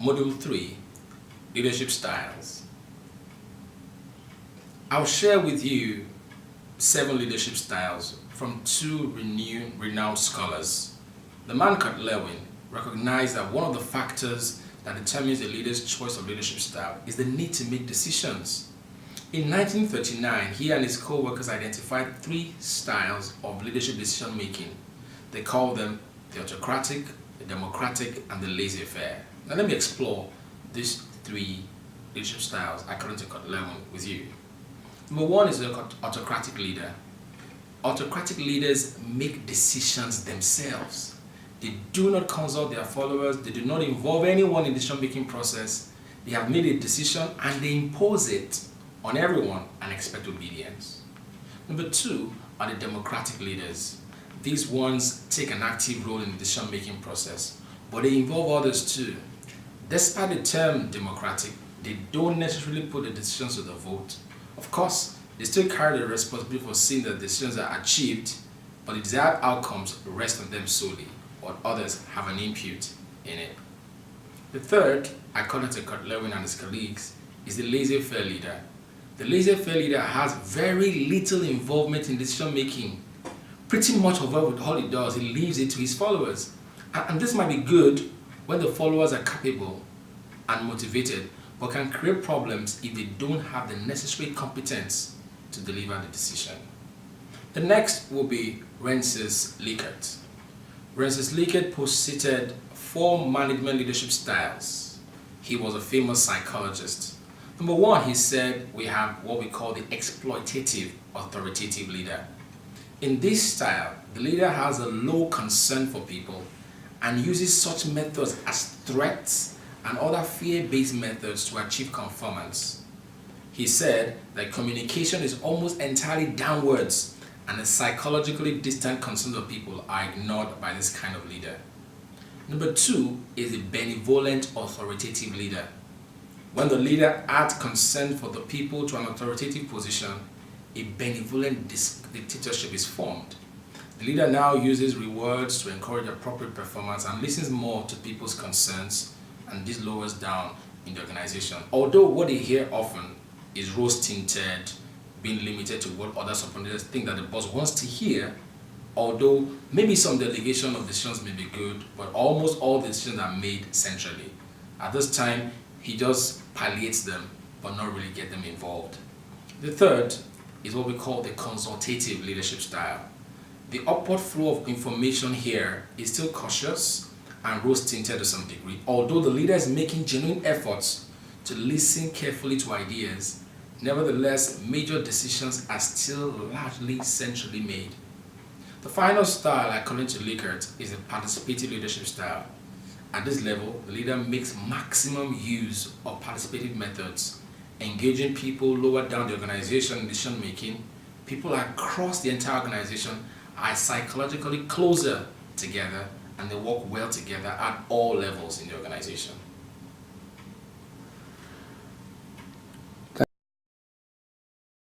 Module 3, Leadership Styles. I'll share with you 7 leadership styles from 2 renowned scholars. The man Kurt Lewin recognized that one of the factors that determines a leader's choice of leadership style is the need to make decisions. In 1939, he and his co-workers identified 3 styles of leadership decision making. They called them the autocratic, the democratic, and the laissez-faire. Now let me explore these 3 leadership styles according to Kurt Lewin with you. Number 1 is the autocratic leader. Autocratic leaders make decisions themselves. They do not consult their followers, they do not involve anyone in the decision-making process. They have made a decision and they impose it on everyone and expect obedience. Number 2 are the democratic leaders. These ones take an active role in the decision-making process, but they involve others too. Despite the term democratic, they don't necessarily put the decisions to the vote. Of course, they still carry the responsibility for seeing that decisions are achieved, but the desired outcomes rest on them solely, while others have an input in it. The third, according to Kurt Lewin and his colleagues, is the laissez-faire leader. The laissez-faire leader has very little involvement in decision making. Pretty much of all he does, he leaves it to his followers. And this might be good when the followers are capable and motivated, but can create problems if they don't have the necessary competence to deliver the decision. The next will be Rensis Likert. Rensis Likert posited 4 management leadership styles. He was a famous psychologist. Number 1, he said we have what we call the exploitative authoritative leader. In this style, the leader has a low concern for people and uses such methods as threats and other fear-based methods to achieve conformance. He said that communication is almost entirely downwards and the psychologically distant concerns of people are ignored by this kind of leader. Number 2 is a benevolent authoritative leader. When the leader adds concern for the people to an authoritative position, a benevolent dictatorship is formed. The leader now uses rewards to encourage appropriate performance and listens more to people's concerns, and this lowers down in the organization. Although what they hear often is rose-tinted, being limited to what other subordinates think that the boss wants to hear, although maybe some delegation of decisions may be good, but almost all decisions are made centrally. At this time, he just palliates them, but not really get them involved. The third is what we call the consultative leadership style. The upward flow of information here is still cautious and rose-tinted to some degree, although the leader is making genuine efforts to listen carefully to ideas. Nevertheless, major decisions are still largely centrally made. The final style, according to Likert, is the participative leadership style. At this level, the leader makes maximum use of participative methods, engaging people lower down the organization in decision making. People across the entire organization are psychologically closer together and they work well together at all levels in the organization.